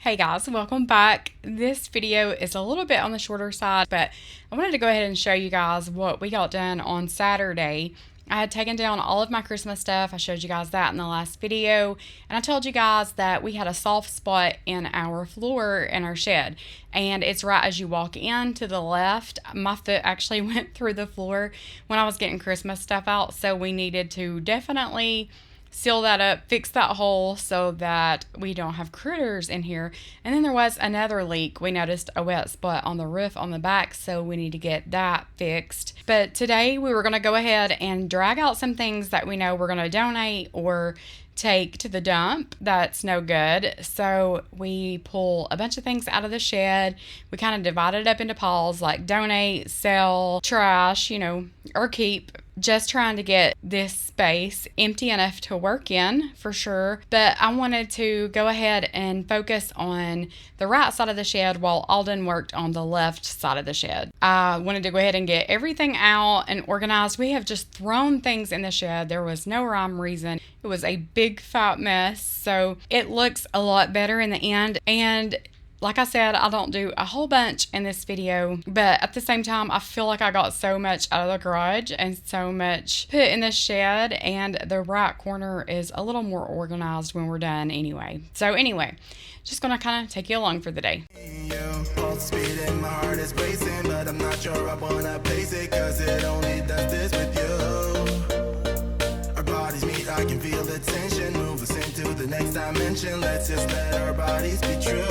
Hey guys, welcome back. This video is a little bit on the shorter side, but I wanted to go ahead and show you guys what we got done on Saturday. I had taken down all of my Christmas stuff. I showed you guys that in the last video, and I told you guys that we had a soft spot in our floor in our shed, and it's right as you walk in to the left. My foot actually went through the floor when I was getting Christmas stuff out, so we needed to definitely seal that up, fix that hole so that we don't have critters in here. And then there was another leak. We noticed a wet spot on the roof on the back, so we need to get that fixed. But today we were going to go ahead and drag out some things that we know we're going to donate or take to the dump that's no good. So we pull a bunch of things out of the shed. We kind of divide it up into piles like donate, sell, trash, or keep. Just trying to get this space empty enough to work in for sure. But I wanted to go ahead and focus on the right side of the shed while Alden worked on the left side of the shed. I wanted to go ahead and get everything out and organized. We have just thrown things in the shed. There was no rhyme or reason. It was a big fat mess. So it looks a lot better in the end. And like I said, I don't do a whole bunch in this video, but at the same time, I feel like I got so much out of the garage and so much put in the shed, and the right corner is a little more organized when we're done anyway. So anyway, just gonna kind of take you along for the day. Speed and my heart is racing, but I'm not sure I wanna pace it, 'cause it only does this with you. Our bodies meet, I can feel the tension, move us into the next dimension. Let's just let our bodies be true.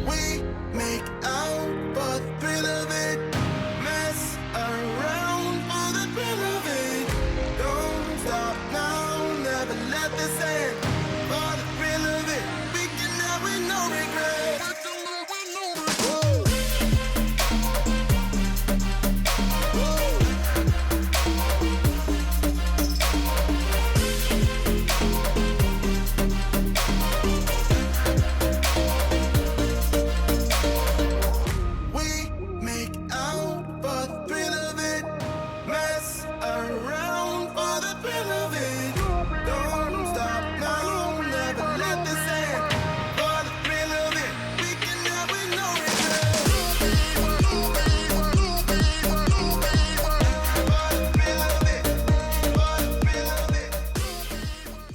We make out for the thrill of it, mess around for the thrill of it. Don't stop now, never let this end. For the thrill of it, we can have with no regret.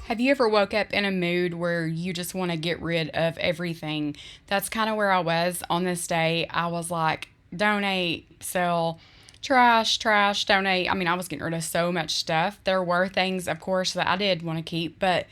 Have you ever woke up in a mood where you just want to get rid of everything? That's kind of where I was on this day. I was like, donate, sell, trash, donate. I mean, I was getting rid of so much stuff. There were things, of course, that I did want to keep, but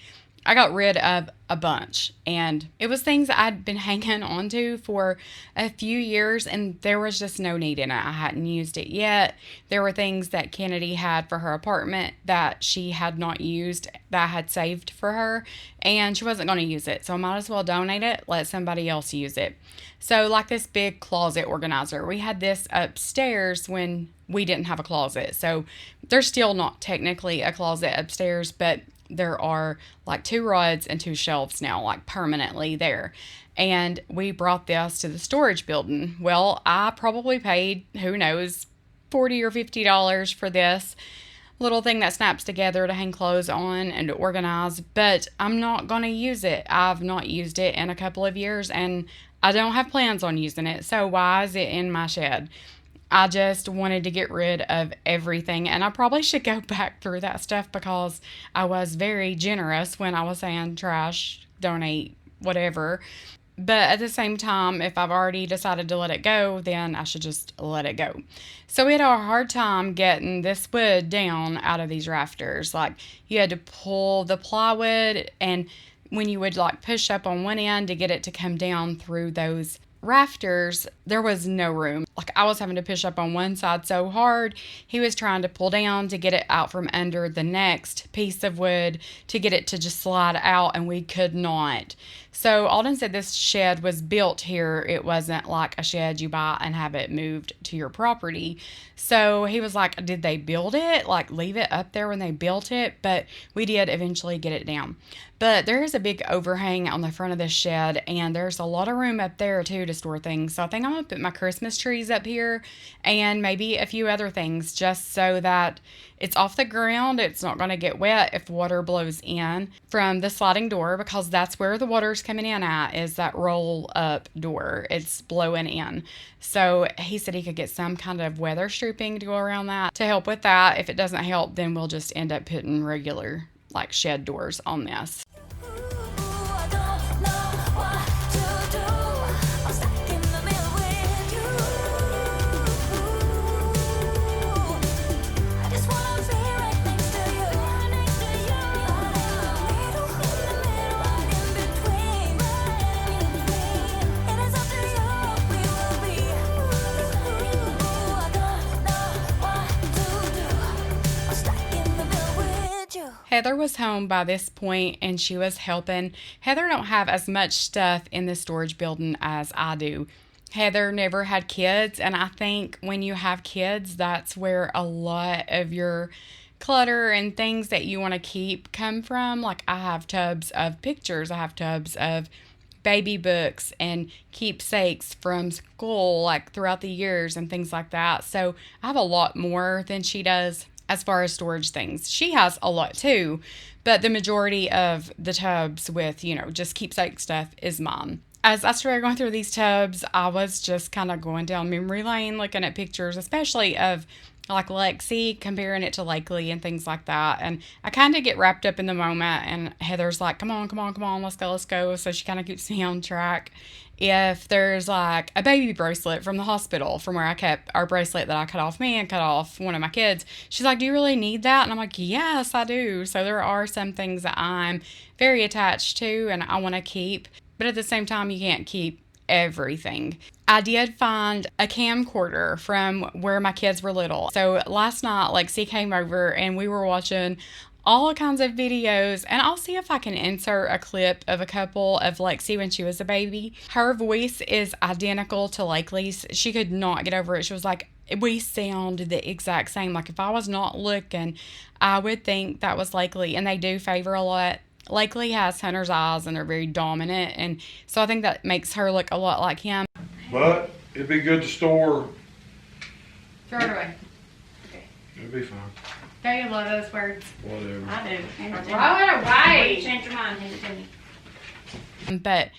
I got rid of a bunch, and it was things I'd been hanging on to for a few years, and there was just no need in it. I hadn't used it yet. There were things that Kennedy had for her apartment that she had not used, that I had saved for her, and she wasn't going to use it, so I might as well donate it, let somebody else use it. So like this big closet organizer, we had this upstairs when we didn't have a closet, so there's still not technically a closet upstairs, but there are like 2 rods and 2 shelves now, like permanently there. And we brought this to the storage building. Well, I probably paid, who knows, $40 or $50 for this little thing that snaps together to hang clothes on and to organize, but I'm not going to use it. I've not used it in a couple of years, and I don't have plans on using it. So why is it in my shed? I just wanted to get rid of everything, and I probably should go back through that stuff because I was very generous when I was saying trash, donate, whatever. But at the same time, if I've already decided to let it go, then I should just let it go. So we had a hard time getting this wood down out of these rafters. Like, you had to pull the plywood, and when you would like push up on one end to get it to come down through those rafters, there was no room. Like, I was having to push up on one side so hard. He was trying to pull down to get it out from under the next piece of wood to get it to just slide out, and we could not. So Alden said this shed was built here. It wasn't like a shed you buy and have it moved to your property. So he was like, did they build it? Like, leave it up there when they built it? But we did eventually get it down. But there is a big overhang on the front of this shed, and there's a lot of room up there too to to store things. So I think I'm going to put my Christmas trees up here and maybe a few other things just so that it's off the ground. It's not going to get wet if water blows in from the sliding door, because that's where the water's coming in at, is that roll up door. It's blowing in. So he said he could get some kind of weather stripping to go around that to help with that. If it doesn't help, then we'll just end up putting regular like shed doors on this. Heather was home by this point and she was helping. Heather don't have as much stuff in the storage building as I do. Heather never had kids, and I think when you have kids, that's where a lot of your clutter and things that you want to keep come from. Like, I have tubs of pictures, I have tubs of baby books and keepsakes from school, like throughout the years and things like that. So I have a lot more than she does as far as storage things. She has a lot too, but the majority of the tubs with, just keepsake stuff is mine. As I started going through these tubs, I was just kind of going down memory lane, looking at pictures, especially of like Lexi, comparing it to Lakely and things like that. And I kind of get wrapped up in the moment, and Heather's like, come on, let's go. So she kind of keeps me on track. If there's like a baby bracelet from the hospital, from where I kept our bracelet that I cut off me and cut off one of my kids, she's like, do you really need that? And I'm like, yes, I do. So there are some things that I'm very attached to and I want to keep, but at the same time, you can't keep everything. I did find a camcorder from where my kids were little. So last night, Lexi came over and we were watching all kinds of videos, and I'll see if I can insert a clip of a couple of Lexi when she was a baby. Her voice is identical to Lakely's. She could not get over it. She was like, we sound the exact same. Like, if I was not looking, I would think that was Lakely, and they do favor a lot. Lakely has Hunter's eyes and they're very dominant, and so I think that makes her look a lot like him. But it'd be good to store. Throw it away. Okay. It'd be fine. Don't you love those words? Whatever. I do. Throw it away. Change your mind. Hand it to me. But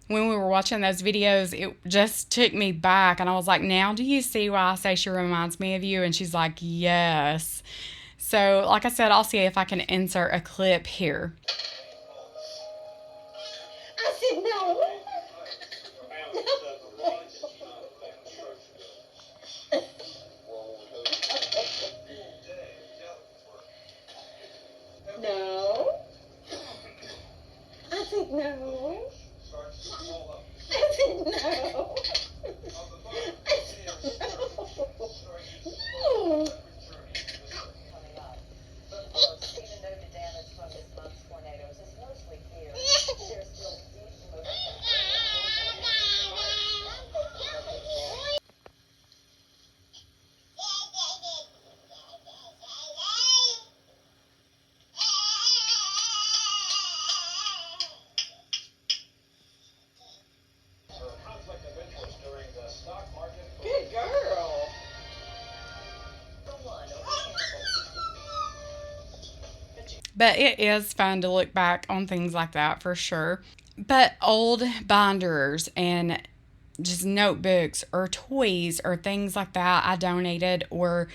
when we were watching those videos, it just took me back, and I was like, now do you see why I say she reminds me of you? And she's like, yes. So like I said, I'll see if I can insert a clip here. I said no. No. I said no. I said no. I said no. No. Even though the damage from this month's tornadoes is mostly clear, there's still deep emotional. Good girl. But it is fun to look back on things like that for sure. But old binders and just notebooks or toys or things like that I donated or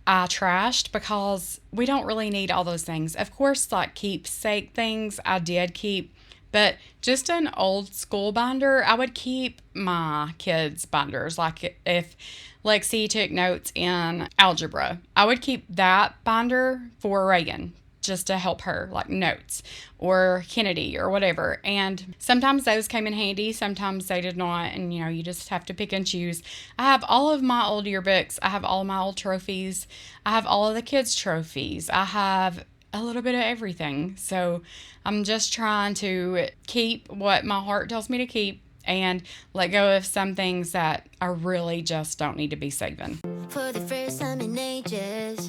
I trashed because we don't really need all those things. Of course, like keepsake things I did keep, but just an old school binder, I would keep my kids' binders. Like if Lexi took notes in algebra, I would keep that binder for Reagan, just to help her, like notes, or Kennedy or whatever. And sometimes those came in handy, sometimes they did not, and you just have to pick and choose. I have all of my old yearbooks, I have all of my old trophies, I have all of the kids' trophies, I have a little bit of everything. So I'm just trying to keep what my heart tells me to keep and let go of some things that I really just don't need to be saving. For the first time in ages,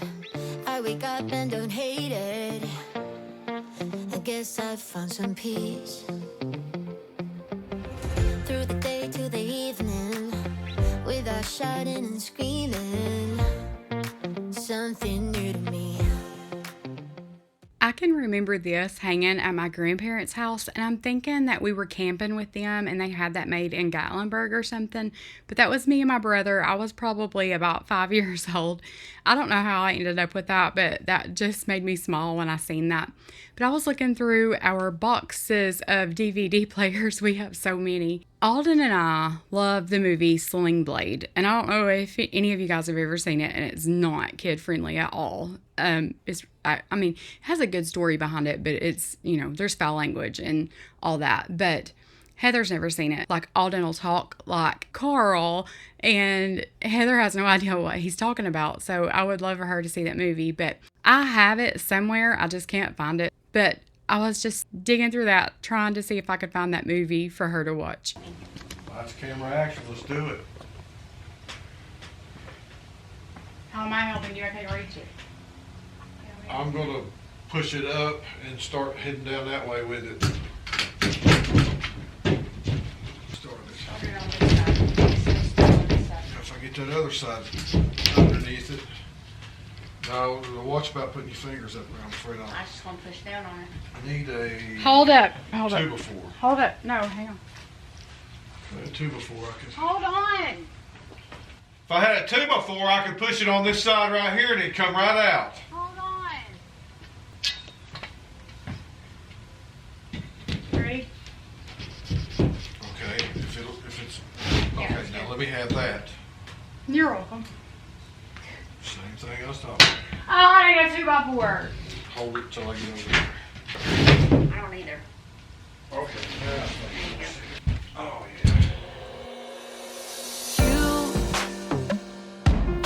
I wake up and don't hate it. I guess I've found some peace. Through the day way to the evening without shouting and screaming. Something new to me. I can remember this hanging at my grandparents' house, and I'm thinking that we were camping with them and they had that made in Gatlinburg or something. But that was me and my brother. I was probably about 5 years old. I don't know how I ended up with that, but that just made me smile when I seen that. But I was looking through our boxes of DVD players. We have so many. Alden and I love the movie Sling Blade, and I don't know if any of you guys have ever seen it, and it's not kid friendly at all. I mean, it has a good story behind it, but it's, you know, there's foul language and all that. But Heather's never seen it. Like, Alden will talk like Carl, and Heather has no idea what he's talking about. So I would love for her to see that movie, but I have it somewhere. I just can't find it. But I was just digging through that, trying to see if I could find that movie for her to watch. That's camera action. Let's do it. How am I helping you? I can't reach it. I'm gonna push it up and start heading down that way with it. Start it. If I get that other side underneath it. No, watch about putting your fingers up there. I'm afraid I just want to push down on it. I need a Hold up. Hold up. 2x4. Hold up. No, hang on. A 2x4 I could. Hold on. If I had a 2x4, I could push it on this side right here and it'd come right out. Hold on. Ready? Okay, if it's okay. Now let me have that. You're welcome. Same thing I was talking about. Oh, I need a 2x4. Hold it till I get over there. I don't either. Okay. Yeah. Oh yeah.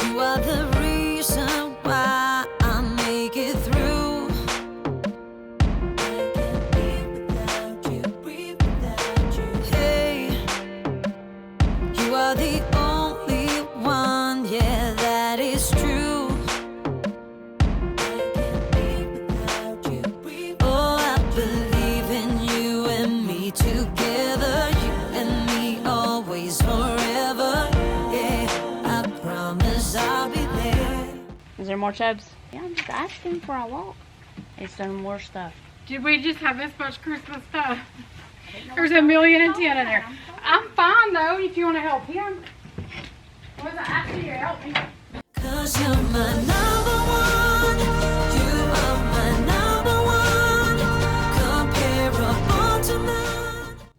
You are the reason why I make it through. I can't live without you, breathe without you. Hey, you are the only one, yeah, that is true. I can't live without you, breathe without you. Oh, I believe in you and me together, you and me always forever. Yeah, I promise I'll be there. Is there more chubs? Yeah, I'm just asking before I walk. It's done more stuff. Did we just have this much Christmas stuff? There's a million and 10 in there. I'm fine though, if you want to help him. I wasn't asking you to help me. 'Cause you're my number one. You are my number one. Comparable to none.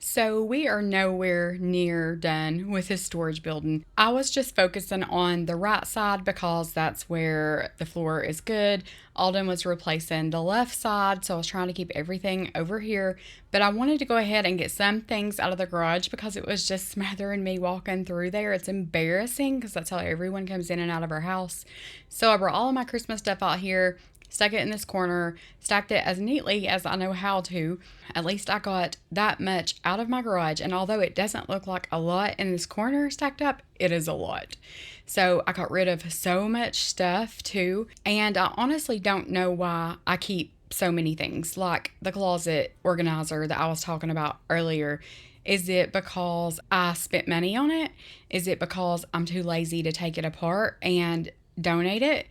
So we are nowhere near done with this storage building. I was just focusing on the right side because that's where the floor is good. Alden was replacing the left side, so I was trying to keep everything over here. But I wanted to go ahead and get some things out of the garage because it was just smothering me walking through there. It's embarrassing because that's how everyone comes in and out of our house. So I brought all of my Christmas stuff out here, stuck it in this corner, stacked it as neatly as I know how to. At least I got that much out of my garage, and although it doesn't look like a lot in this corner stacked up, it is a lot. So I got rid of so much stuff too, and I honestly don't know why I keep so many things, like the closet organizer that I was talking about earlier. Is it because I spent money on it? Is it because I'm too lazy to take it apart and donate it?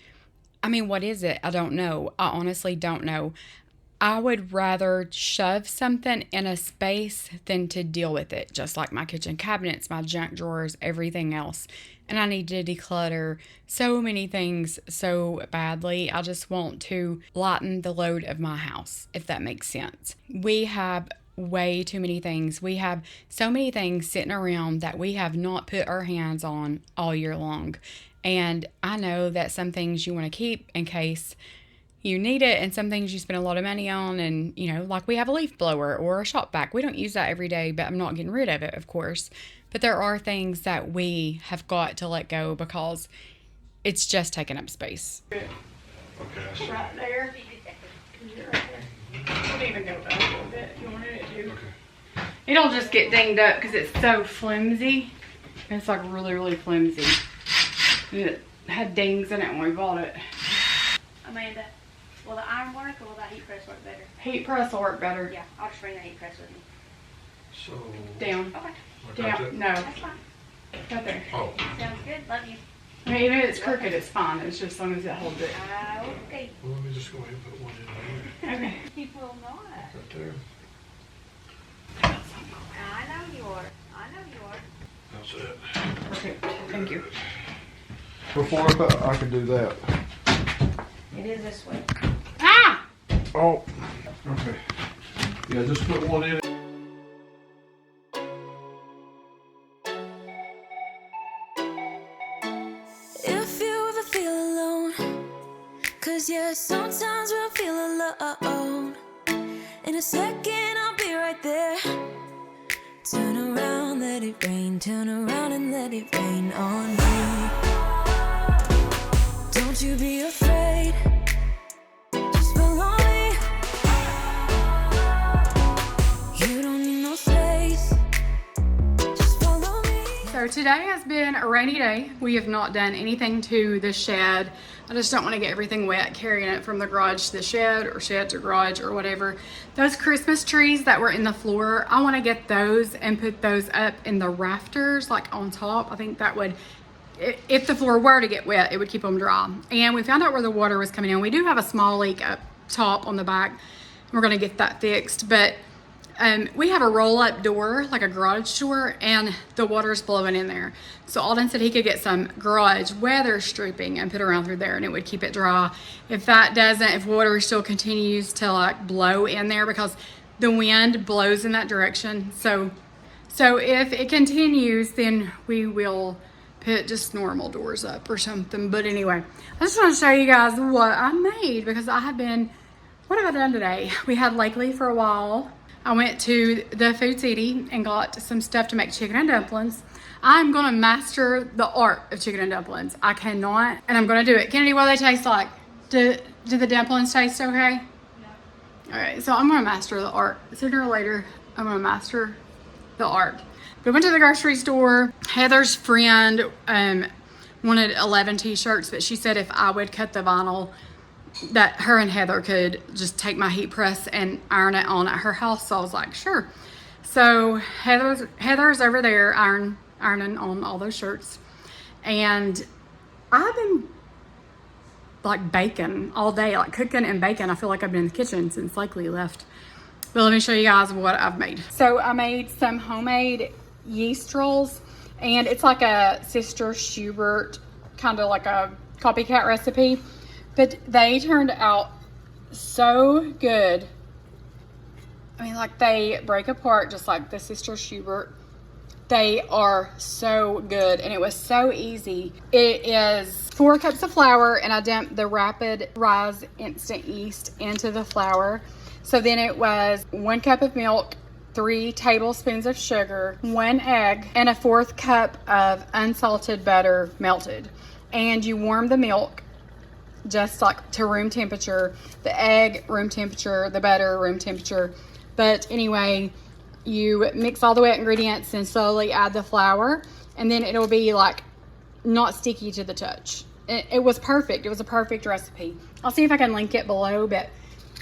I mean, what is it? I don't know. I honestly don't know. I would rather shove something in a space than to deal with it, just like my kitchen cabinets, my junk drawers, everything else. And I need to declutter so many things so badly. I just want to lighten the load of my house, if that makes sense. We have way too many things. We have so many things sitting around that we have not put our hands on all year long. And I know that some things you want to keep in case you need it, and some things you spend a lot of money on. And, you know, like we have a leaf blower or a shop vac. We don't use that every day, but I'm not getting rid of it, of course. But there are things that we have got to let go because it's just taking up space. Okay. Right there. Right there. Don't even go back a little bit. You wanted it to. Okay. It'll just get dinged up because it's so flimsy. It's like really, really flimsy. It had dings in it when we bought it. Amanda, will the iron work or will that heat press work better? Heat press will work better. Yeah, I'll just bring the heat press with me. So. Down. Okay, I got Down. that? No. that's fine. Right there. Oh, Sounds good. Love you. I mean, even if it's crooked, it's fine. It's just as long as it holds it. Okay. well, let me just go ahead and put one in there. Okay. He will not. Right there. I know you are. I know you are. That's it. Perfect. Thank you. Before I can do that. It is this way. Ah! Oh, okay. Yeah, just put one in. If you ever feel alone, 'cause yeah, sometimes we'll feel alone. In a second, I'll be right there. Turn around, let it rain. Turn around and let it rain on me. Don't you be afraid. Just follow me. You don't need no space. Just follow me. So today has been a rainy day. We have not done anything to the shed. I just don't want to get everything wet carrying it from the garage to the shed or shed to garage or whatever. Those Christmas trees that were in the floor, I want to get those and put those up in the rafters, like on top. I think that would, if the floor were to get wet, it would keep them dry. And we found out where the water was coming in. We do have a small leak up top on the back. We're going to get that fixed, but we have a roll-up door, like a garage door, and the water's blowing in there. So Alden said he could get some garage weather stripping and put around through there, and it would keep it dry. If that doesn't, if water still continues to like blow in there, because the wind blows in that direction. So if it continues, then we will put just normal doors up or something. But anyway, I just want to show you guys what I made, because I have been, what have I done today? We had Lakely for a while. I went to the Food City and got some stuff to make chicken and dumplings. I'm gonna master the art of chicken and dumplings. I cannot, and I'm gonna do it. Kennedy, what do they taste like? Do the dumplings taste okay? Yeah. All right, so I'm gonna master the art. Sooner or later, I'm gonna master the art. We went to the grocery store. Heather's friend wanted 11 t-shirts, but she said if I would cut the vinyl, that her and Heather could just take my heat press and iron it on at her house. So I was like, sure. So Heather's over there ironing on all those shirts. And I've been like baking all day, like cooking and baking. I feel like I've been in the kitchen since Lakely left. But let me show you guys what I've made. So I made some homemade yeast rolls, and it's like a Sister Schubert, kind of like a copycat recipe. But they turned out so good. I mean, like, they break apart just like the Sister Schubert. They are so good, and it was so easy. It is 4 cups of flour, and I dumped the Rapid Rise Instant Yeast into the flour. So then it was 1 cup of milk, 3 tablespoons of sugar, 1 egg, and a 1/4 cup of unsalted butter melted. And you warm the milk just like to room temperature, the egg room temperature, the butter room temperature. But anyway, you mix all the wet ingredients and slowly add the flour, and then it'll be like not sticky to the touch. It was perfect. It was a perfect recipe. I'll see if I can link it below, but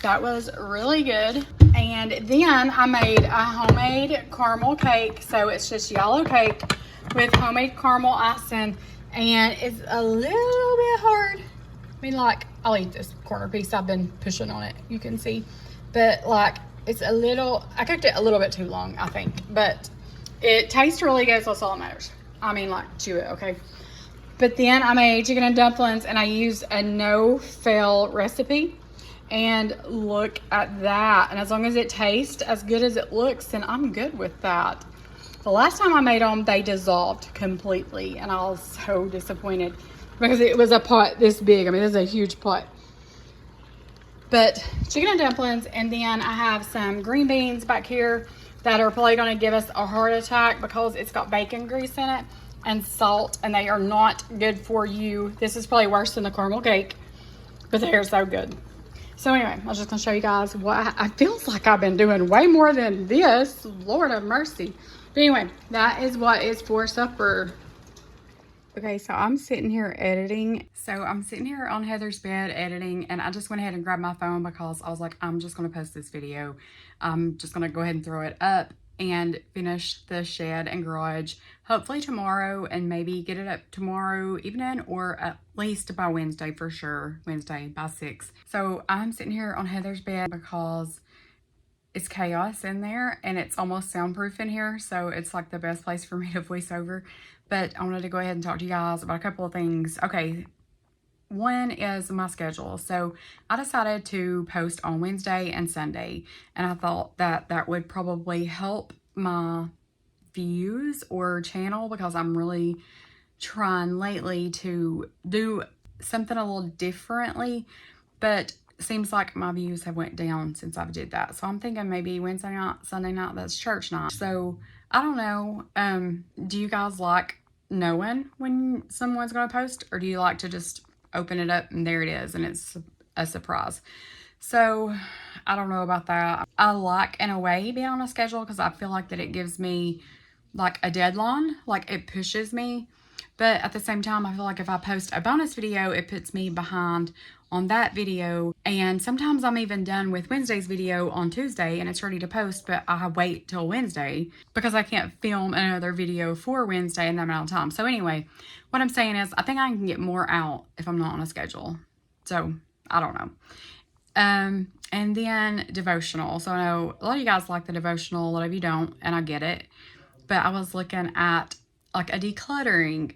that was really good. And then I made a homemade caramel cake. So it's just yellow cake with homemade caramel icing, and it's a little bit hard. I mean, like, I'll eat this corner piece. I've been pushing on it, you can see. But, like, it's a little, I cooked it a little bit too long, I think. But it tastes really good, so that's all that matters. I mean, like, chew it, okay? But then I made chicken and dumplings, and I used a no-fail recipe. And look at that. And as long as it tastes as good as it looks, then I'm good with that. The last time I made them, they dissolved completely, and I was so disappointed, because it was a pot this big. I mean, this is a huge pot. But chicken and dumplings, and then I have some green beans back here that are probably going to give us a heart attack because it's got bacon grease in it and salt, and they are not good for you. This is probably worse than the caramel cake, but they are so good. So anyway, I was just going to show you guys what I feels like I've been doing way more than this. Lord have mercy. But anyway, that is what is for supper. Okay, so I'm sitting here editing. So I'm sitting here on Heather's bed editing, and I just went ahead and grabbed my phone because I was like, I'm just going to post this video. I'm just going to go ahead and throw it up. and finish the shed and garage hopefully tomorrow, and maybe get it up tomorrow evening, or at least by Wednesday for sure. Wednesday by 6. So I'm sitting here on Heather's bed because it's chaos in there and it's almost soundproof in here, so it's like the best place for me to voice over. But I wanted to go ahead and talk to you guys about a couple of things. Okay, one is my schedule. So I decided to post on Wednesday and Sunday, and I thought that that would probably help my views or channel, because I'm really trying lately to do something a little differently, but seems like my views have went down since I've did that. So I'm thinking maybe Wednesday night, Sunday night, that's church night. So I don't know. Do you guys like knowing when someone's going to post, or do you like to just open it up and there it is and it's a surprise? So I don't know about that. I like, in a way, being on a schedule, because I feel like that it gives me like a deadline, like it pushes me. But at the same time, I feel like if I post a bonus video, it puts me behind on that video. And sometimes I'm even done with Wednesday's video on Tuesday and it's ready to post, but I wait till Wednesday because I can't film another video for Wednesday in that amount of time. So anyway, what I'm saying is I think I can get more out if I'm not on a schedule. So I don't know. And then devotional. So I know a lot of you guys like the devotional, a lot of you don't, and I get it. But I was looking at like a decluttering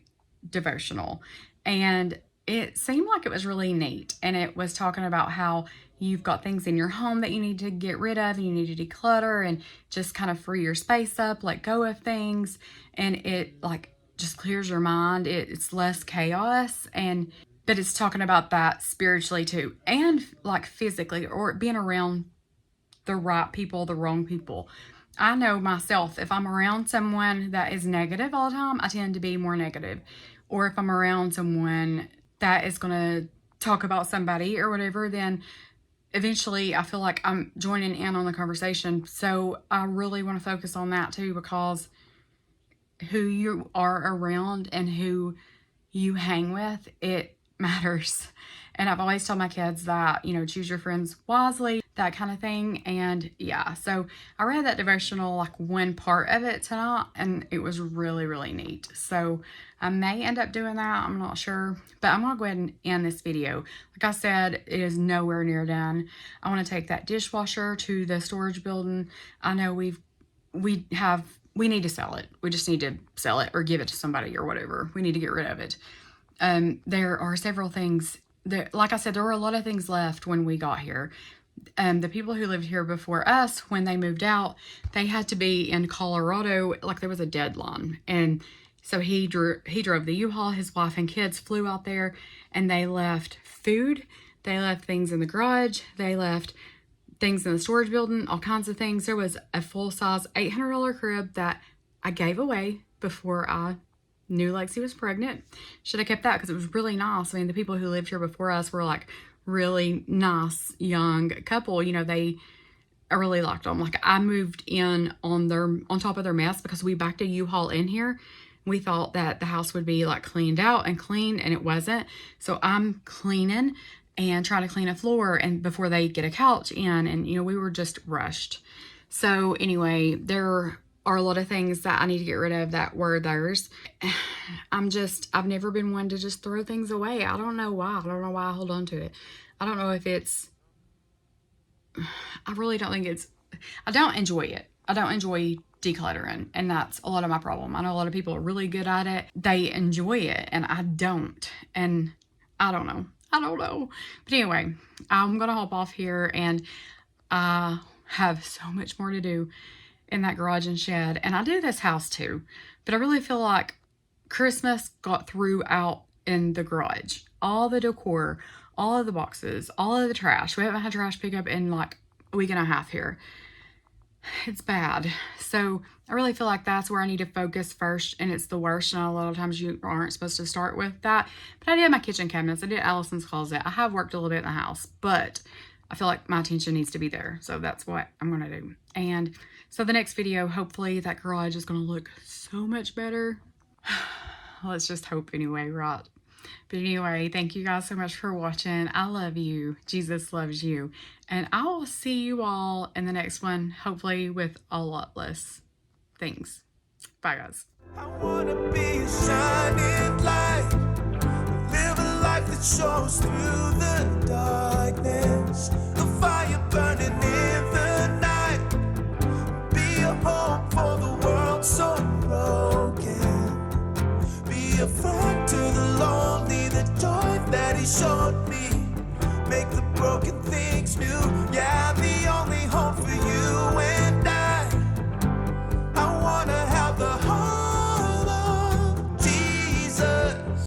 devotional, and it seemed like it was really neat. And it was talking about how you've got things in your home that you need to get rid of, and you need to declutter and just kind of free your space up, let go of things. And it like just clears your mind. It's less chaos. But it's talking about that spiritually too, and like physically, or being around the right people, the wrong people. I know myself, if I'm around someone that is negative all the time, I tend to be more negative. Or if I'm around someone that is going to talk about somebody or whatever, then eventually I feel like I'm joining in on the conversation. So I really want to focus on that too, because who you are around and who you hang with, it matters. And I've always told my kids that, you know, choose your friends wisely, that kind of thing. And yeah, so I read that devotional, like one part of it tonight, and it was really, really neat. So I may end up doing that. I'm not sure, but I'm going to go ahead and end this video. Like I said, it is nowhere near done. I want to take that dishwasher to the storage building. I know we need to sell it. We just need to sell it or give it to somebody or whatever. We need to get rid of it. There are several things that, like I said, there were a lot of things left when we got here. The people who lived here before us, when they moved out, they had to be in Colorado, like there was a deadline. And so he drove the U-Haul, his wife and kids flew out there, and they left food. They left things in the garage. They left things in the storage building, all kinds of things. There was a full-size $800 crib that I gave away before I knew Lexi was pregnant. Should have kept that because it was really nice. I mean, the people who lived here before us were like really nice young couple. You know, I really liked them. Like I moved in on top of their mess because we backed a U-Haul in here. We thought that the house would be like cleaned out and clean, and it wasn't. So I'm cleaning and trying to clean a floor and before they get a couch in, and you know, we were just rushed. So anyway, there are a lot of things that I need to get rid of that were theirs. I've never been one to just throw things away. I don't know why. I don't know why I hold on to it. I don't know if I really don't think I don't enjoy it. I don't enjoy decluttering, and that's a lot of my problem. I know a lot of people are really good at it. They enjoy it, and I don't. And I don't know. But anyway, I'm going to hop off here, and I have so much more to do in that garage and shed. And I do this house too, but I really feel like Christmas got through out in the garage. All the decor, all of the boxes, all of the trash. We haven't had trash pickup in like a week and a half here. It's bad. So I really feel like that's where I need to focus first, and it's the worst. And a lot of times you aren't supposed to start with that. But I did my kitchen cabinets. I did Allison's closet. I have worked a little bit in the house, but I feel like my attention needs to be there. So that's what I'm going to do. And so the next video, hopefully that garage is going to look so much better. Let's just hope anyway, right? But anyway, thank you guys so much for watching. I love you. Jesus loves you. And I will see you all in the next one, hopefully with a lot less things. Bye, guys. I wanna be a shining light, live a life that shows through the darkness, a fire burning in the night, be a hope for the world so broken, be a friend to the lonely, the joy that he showed me, make the broken things new, yeah, be